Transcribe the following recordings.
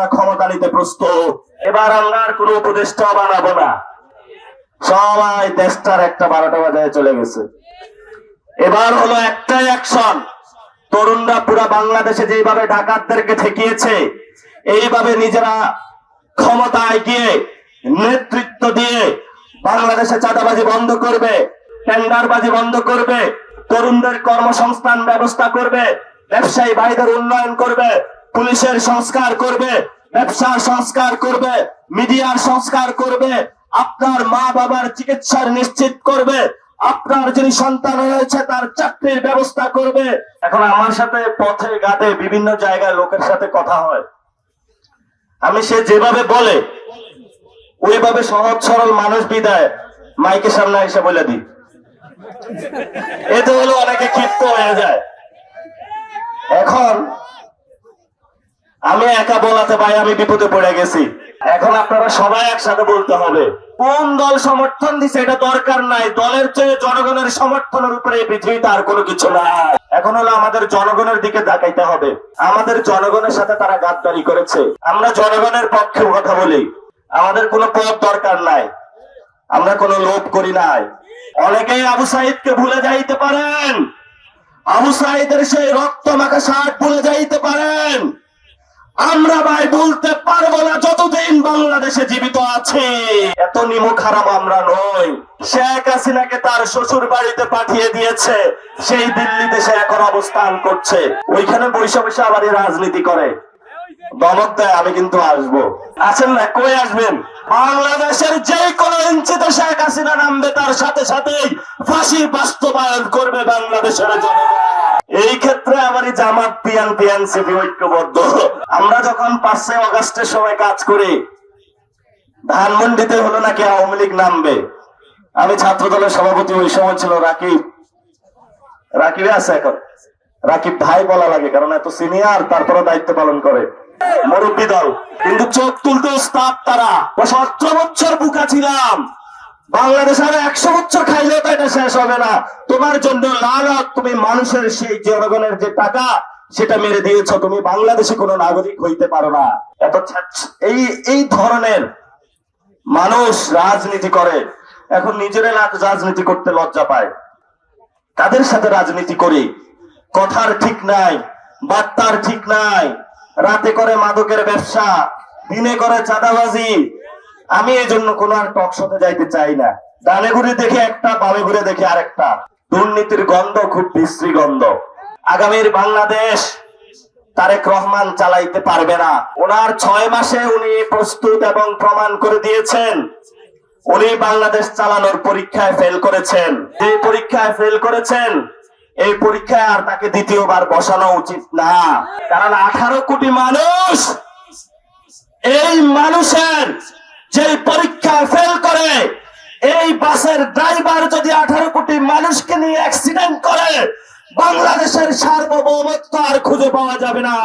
আমরা ক্ষমতা নিতে প্রস্তুত। এবার আমরা আর কোনো উপদেষ্টা বানাবো না, সবাই দেশটার একটা 12টা বাজায় চলে গেছে। এবার হলো একটাই অ্যাকশন, তরুণরা পুরা বাংলাদেশে যেভাবে ডাকাতদেরকে ঠেকিয়েছে এইভাবে নিজেরা ক্ষমতায় গিয়ে নেতৃত্ব দিয়ে বাংলাদেশে চাঁদাবাজি বন্ধ করবে, টেন্ডারবাজি বন্ধ করবে, তরুণদের কর্মসংস্থান ব্যবস্থা করবে, ব্যবসায়ী ভাইদের উন্নয়ন করবে, পুলিশের সংস্কার করবে, ব্যবসার সংস্কার করবে, মিডিয়ার সংস্কার করবে, আপনার মা বাবার চিকিৎসার নিশ্চিত করবে, আপনার যিনি সন্তান রয়েছে তার চাকরির ব্যবস্থা করবে। এখন আমার সাথে পথে ঘাটে বিভিন্ন জায়গায় লোকের সাথে কথা হয়, আমি সে যেভাবে বলে ওইভাবে সহজ সরল মানুষ বিদায় মাইকের সামনে এসে বলে দিই, এতে হলো অনেকে ক্ষিপ্ত হয়ে যায়। এখন আমি একা বলাতে ভাই আমি বিপদে পড়ে গেছি। এখন আপনারা সবাই একসাথে বলতে হবে, কোন দল সমর্থন দিচ্ছে এটা দরকার নাই, দলের চেয়ে জনগণের সমর্থনের উপরে এই পৃথিবীতে আর কোনো কিছু নাই। এখন হলো আমাদের জনগণের দিকে তাকাইতে হবে। আমাদের জনগণের সাথে তারা গাদ্দারি করেছে, আমরা জনগণের পক্ষে কথা বলি, আমাদের কোনো পদ দরকার নাই, আমরা কোনো লোভ করি নাই। অনেকেই আবু সাইদকে ভুলে যাইতে পারেন, আবু সাইদের সেই রক্ত মাখা শার্ট ভুলে যাইতে পারেন, আমরা ভাই বলতে পারবো না যতদিন বাংলাদেশে জীবিত আছে। এত নিমক হারাম আমরা নই। শেখ হাসিনাকে তার শ্বশুর বাড়িতে পাঠিয়ে দিয়েছে, সেই দিল্লি দেশে এখন অবস্থান করছে, ওইখানে বৈশা বৈশা আবার রাজনীতি করে, দমক দেয় আমি কিন্তু আসবো। আসেন না, কই আসবেন? বাংলাদেশের যে কোনো ইঞ্চিতে শেখ হাসিনা নামবে তার সাথে সাথেই ফাঁসি বাস্তবায়ন করবে বাংলাদেশের জনগণ। এই ক্ষেত্রে আমার জামাত বিএনপি এনসিপি ঐক্যবদ্ধ। আমরা যখন 5 আগস্টের সময় কাজ করি, ধানমন্ডিতে হলো নাকি আওয়ামী লীগ নামবে, আমি ছাত্র দলের সভাপতি ওই সময় ছিল রাকিব, রাকিবে আছে এখন, রাকিব ভাই বলা লাগে কারণ এত সিনিয়র, তারপরে দায়িত্ব পালন করে, মুরব্বী দল, কিন্তু চোখ তুলতে উস্তাদ তারা। 17 বছর বুকা ছিলাম, বাংলাদেশ আর 100 বছর খাইলেও তো এটা শেষ হবে না। তোমার জন্য লালত, তুমি মানুষের সেই জনগণের যে টাকা সেটা মেরে দিয়েছ, তুমি বাংলাদেশে কোনো নাগরিক হইতে পারো না। এত এই ধরনের মানুষ রাজনীতি করে, এখন নিজেরা রাজনীতি করতে লজ্জা পায়। তাদের সাথে রাজনীতি করি, কথার ঠিক নাই, বার্তার ঠিক নাই, রাতে করে মাদকের ব্যবসা, দিনে করে চাঁদাবাজি। আমি এই জন্য কোন আর টক শোতে যাইতে চাই না। ডানে ঘুরে দেখে একটা, বামে ঘুরে দেখে আরেকটা। দুর্নীতির গন্ধ খুব বিশ্রী গন্ধ। আগামীর বাংলাদেশ তারেক রহমান চালাইতে পারবে না। ওনার 6 মাসে উনি প্রস্তুত এবং প্রমাণ করে দিয়েছেন উনি বাংলাদেশ চালানোর পরীক্ষায় ফেল করেছেন। যে পরীক্ষায় ফেল করেছেন এই পরীক্ষায় আর তাকে দ্বিতীয়বার বসানো উচিত না। কারণ 18 কোটি মানুষ, এই মানুষের যে পরীক্ষায় ফেল করে, এই বাসের ড্রাইভার যদি 18 কোটি মানুষকে নিয়ে অ্যাক্সিডেন্ট করে, বাংলাদেশের সার্বভৌমত্ব আর খুঁজে পাওয়া যাবে না।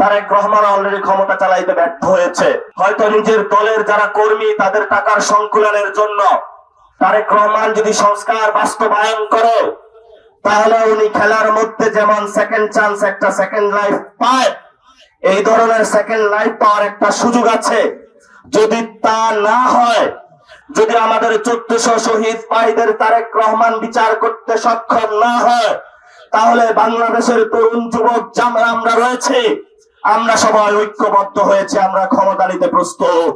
তারেক রহমান অলরেডি ক্ষমতা চালাইতে ব্যর্থ হয়েছে। হয়তো নিজের দলের যারা কর্মী তাদের টাকার সংকুলনের জন্য তারেক রহমান যদি সংস্কার বাস্তবায়ন করে, তাহলে উনি খেলার মধ্যে যেমন সেকেন্ড চান্স, একটা সেকেন্ড লাইফ পায়, এই ধরনের সেকেন্ড লাইফ পাওয়ার একটা সুযোগ আছে। যদি তা না হয়, যদি আমাদের 1400 শহীদ ভাইদের তারেক রহমান বিচার করতে সক্ষম না হয়, তাহলে বাংলাদেশের তরুণ যুবক যারা আমরা রয়েছে, আমরা সবাই ঐক্যবদ্ধ হয়েছে, আমরা ক্ষমতা নিতে প্রস্তুত।